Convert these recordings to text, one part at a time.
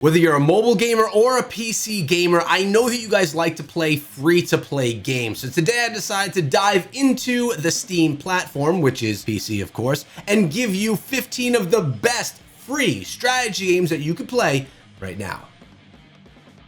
Whether you're a mobile gamer or a PC gamer, I know that you guys like to play free-to-play games. So today I decided to dive into the Steam platform, which is PC of course, and give you 15 of the best free strategy games that you can play right now.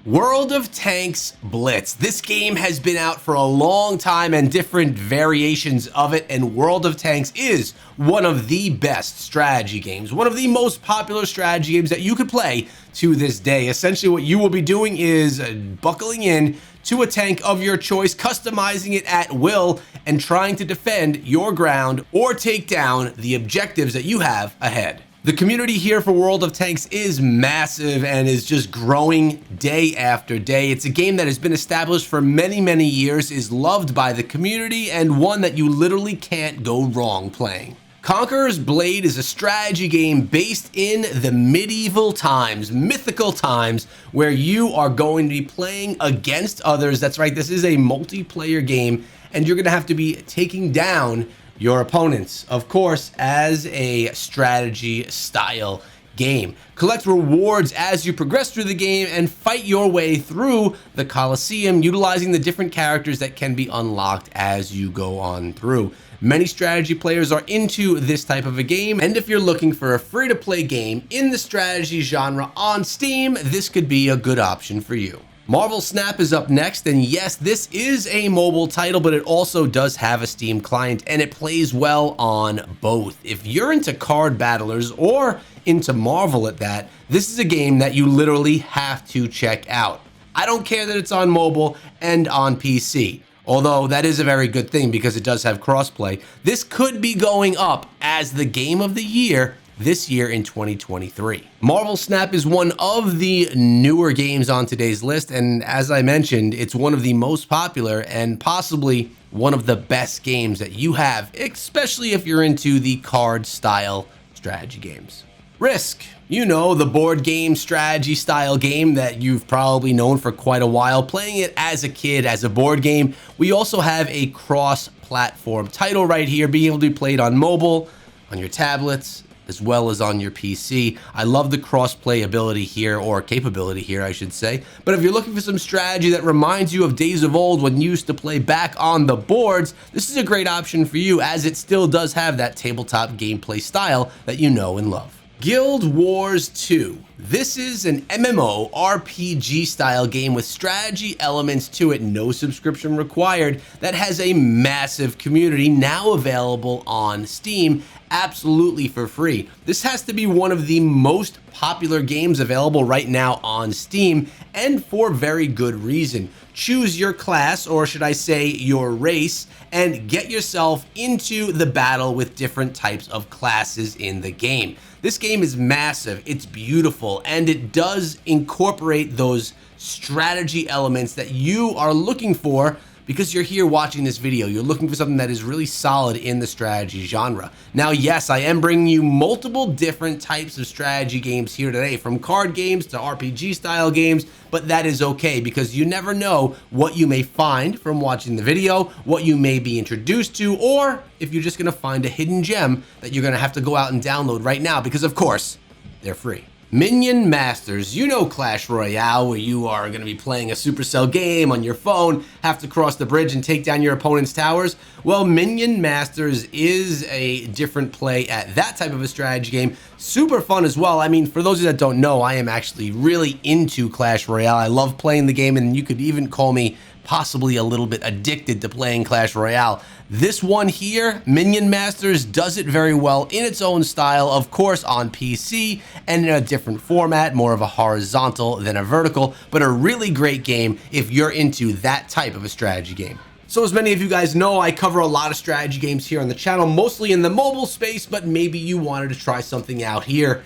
World of Tanks Blitz. This game has been out for a long time and different variations of it, and World of Tanks is one of the best strategy games, one of the most popular strategy games that you could play to this day. Essentially what you will be doing is buckling in to a tank of your choice, customizing it at will, and trying to defend your ground or take down the objectives that you have ahead. The community here for World of Tanks is massive and is just growing day after day. It's a game that has been established for many years, is loved by the community, and one that you literally can't go wrong playing. Conqueror's Blade is a strategy game based in the medieval times, mythical times, where you are going to be playing against others. That's right, this is a multiplayer game, and you're going to have to be taking down your opponents, of course, as a strategy style game. Collect rewards as you progress through the game and fight your way through the Colosseum, utilizing the different characters that can be unlocked as you go on through. Many strategy players are into this type of a game, and if you're looking for a free-to-play game in the strategy genre on Steam, this could be a good option for you. Marvel Snap is up next, and yes, this is a mobile title, but it also does have a Steam client, and it plays well on both. If you're into card battlers or into Marvel at that, this is a game that you literally have to check out. I don't care that it's on mobile and on PC, although that is a very good thing because it does have crossplay. This could be going up as the game of the year this year in 2023. Marvel Snap is one of the newer games on today's list, and as I mentioned, it's one of the most popular and possibly one of the best games that you have, especially if you're into the card style strategy games. Risk, you know, the board game strategy style game that you've probably known for quite a while, playing it as a kid, as a board game. We also have a cross-platform title right here, being able to be played on mobile, on your tablets, as well as on your PC. I love the cross-play ability here, or capability here, I should say. But if you're looking for some strategy that reminds you of days of old when you used to play back on the boards, this is a great option for you, as it still does have that tabletop gameplay style that you know and love. Guild Wars 2. This is an MMO RPG style game with strategy elements to it, no subscription required, that has a massive community now available on Steam, absolutely for free. This has to be one of the most popular games available right now on Steam, and for very good reason. Choose your class, or should I say your race, and get yourself into the battle with different types of classes in the game. This game is massive, it's beautiful, and it does incorporate those strategy elements that you are looking for because you're here watching this video. You're looking for something that is really solid in the strategy genre. Now, yes, I am bringing you multiple different types of strategy games here today, from card games to RPG style games, but that is okay because you never know what you may find from watching the video, what you may be introduced to, or if you're just gonna find a hidden gem that you're gonna have to go out and download right now because, of course, they're free. Minion Masters. You know Clash Royale, where you are going to be playing a Supercell game on your phone, have to cross the bridge and take down your opponent's towers. Well, Minion Masters is a different play at that type of a strategy game. Super fun as well. I mean, for those of you that don't know, I am actually really into Clash Royale. I love playing the game, and you could even call me possibly a little bit addicted to playing Clash Royale. This one here, Minion Masters, does it very well in its own style, of course on PC, and in a different format, more of a horizontal than a vertical, but a really great game if you're into that type of a strategy game. So as many of you guys know, I cover a lot of strategy games here on the channel, mostly in the mobile space, but maybe you wanted to try something out here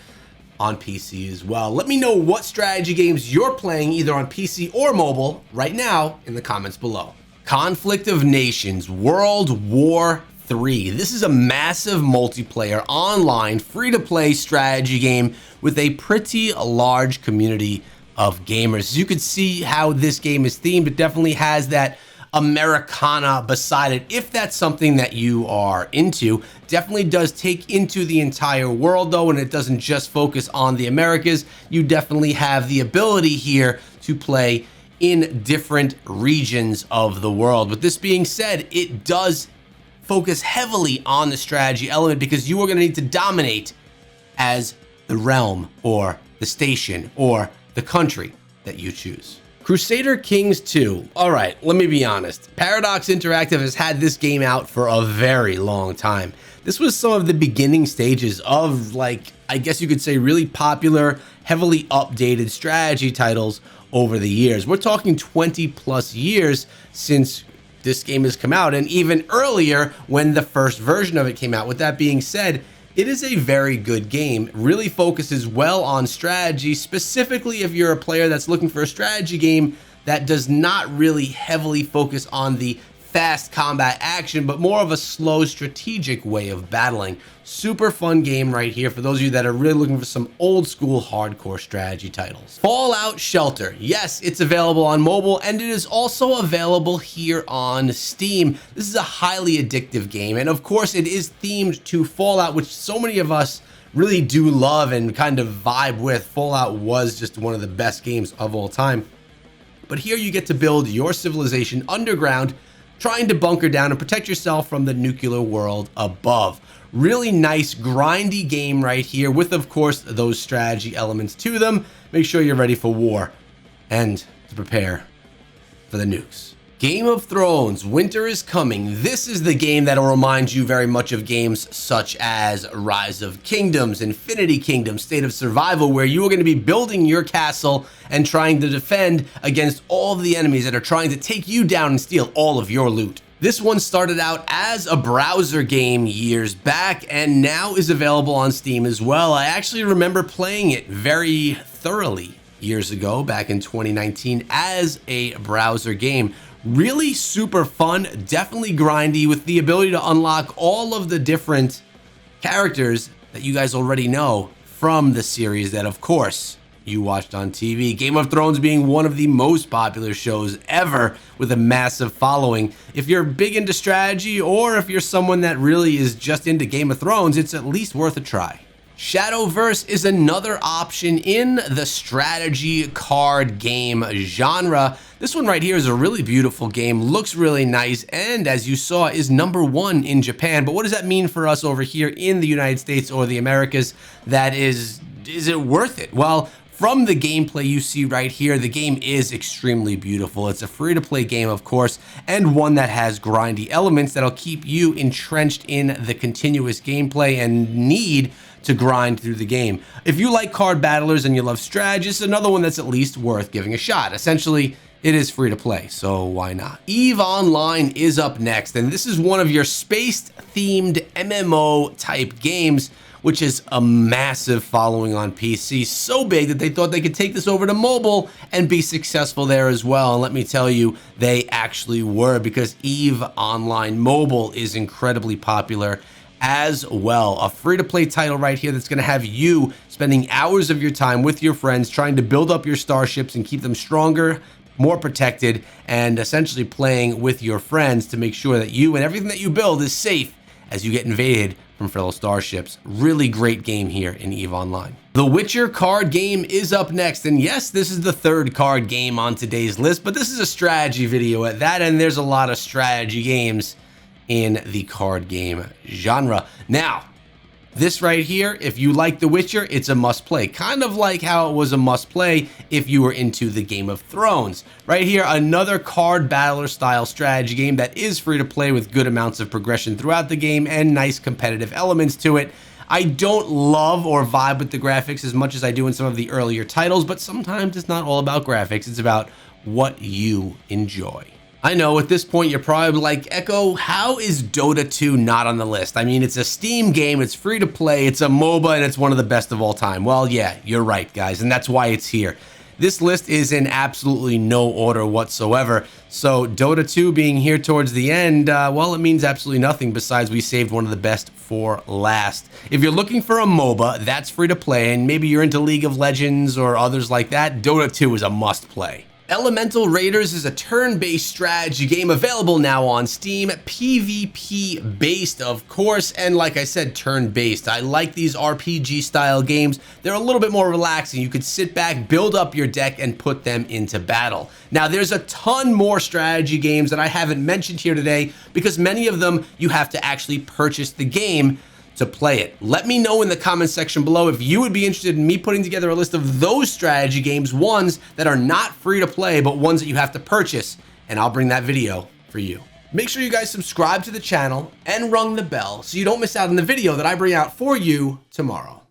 on PC as well. Let me know what strategy games you're playing either on PC or mobile right now in the comments below. Conflict of Nations World War III. This is a massive multiplayer, online, free-to-play strategy game with a pretty large community of gamers. As you can see how this game is themed, it definitely has that Americana beside it. If that's something that you are into, definitely does take into the entire world though, and it doesn't just focus on the Americas. You definitely have the ability here to play in different regions of the world. With this being said, it does focus heavily on the strategy element because you are going to need to dominate as the realm or the station or the country that you choose. Crusader Kings 2. All right, let me be honest. Paradox Interactive has had this game out for a very long time. This was some of the beginning stages of, like, I guess you could say really popular, heavily updated strategy titles over the years. We're talking 20 plus years since this game has come out, and even earlier when the first version of it came out. With that being said, it is a very good game. It really focuses well on strategy, specifically if you're a player that's looking for a strategy game that does not really heavily focus on the fast combat action, but more of a slow strategic way of battling. Super fun game right here for those of you that are really looking for some old school hardcore strategy titles. Fallout Shelter. Yes, it's available on mobile and it is also available here on Steam. This is a highly addictive game, and of course it is themed to Fallout, which so many of us really do love and kind of vibe with. Fallout was just one of the best games of all time. But here you get to build your civilization underground, trying to bunker down and protect yourself from the nuclear world above. Really nice grindy game right here with, of course, those strategy elements to them. Make sure you're ready for war and to prepare for the nukes. Game of Thrones, Winter is Coming. This is the game that'll remind you very much of games such as Rise of Kingdoms, Infinity Kingdom, State of Survival, where you are going to be building your castle and trying to defend against all of the enemies that are trying to take you down and steal all of your loot. This one started out as a browser game years back and now is available on Steam as well. I actually remember playing it very thoroughly years ago, back in 2019, as a browser game. Really super fun, definitely grindy, with the ability to unlock all of the different characters that you guys already know from the series that, of course, you watched on TV. Game of Thrones being one of the most popular shows ever with a massive following. If you're big into strategy or if you're someone that really is just into Game of Thrones, it's at least worth a try. Shadowverse is another option in the strategy card game genre. This one right here is a really beautiful game, looks really nice, and as you saw, is #1 in Japan. But what does that mean for us over here in the United States or the Americas? That is it worth it? Well, from the gameplay you see right here, the game is extremely beautiful. It's a free-to-play game, of course, and one that has grindy elements that'll keep you entrenched in the continuous gameplay and need to grind through the game. If you like card battlers and you love strategy, it's another one that's at least worth giving a shot. Essentially, it is free to play, so why not? EVE Online is up next, and this is one of your space-themed MMO type games, which is a massive following on PC, so big that they thought they could take this over to mobile and be successful there as well. And let me tell you, they actually were, because EVE Online Mobile is incredibly popular as well. A free-to-play title right here that's going to have you spending hours of your time with your friends trying to build up your starships and keep them stronger, more protected, and essentially playing with your friends to make sure that you and everything that you build is safe as you get invaded from fellow starships. Really great game here in EVE Online. The Witcher card game is up next, and yes, this is the third card game on today's list, but this is a strategy video at that, and there's a lot of strategy games in the card game genre. Now, this right here, if you like The Witcher, it's a must-play. Kind of like how it was a must-play if you were into the Game of Thrones. Right here, another card battler style strategy game that is free to play with good amounts of progression throughout the game and nice competitive elements to it. I don't love or vibe with the graphics as much as I do in some of the earlier titles, but sometimes it's not all about graphics. It's about what you enjoy. I know at this point you're probably like, Echo, how is Dota 2 not on the list? I mean, it's a Steam game, it's free to play, it's a MOBA, and it's one of the best of all time. Well, yeah, you're right, guys, and that's why it's here. This list is in absolutely no order whatsoever, so Dota 2 being here towards the end, well, it means absolutely nothing besides we saved one of the best for last. If you're looking for a MOBA that's free to play, and maybe you're into League of Legends or others like that, Dota 2 is a must play. Elemental Raiders is a turn-based strategy game available now on Steam, PvP based of course, and like I said, turn-based. I like these RPG style games. They're a little bit more relaxing. You could sit back, build up your deck, and put them into battle. Now there's a ton more strategy games that I haven't mentioned here today because many of them you have to actually purchase the game to play it. Let me know in the comment section below if you would be interested in me putting together a list of those strategy games, ones that are not free to play, but ones that you have to purchase, and I'll bring that video for you. Make sure you guys subscribe to the channel and rung the bell so you don't miss out on the video that I bring out for you tomorrow.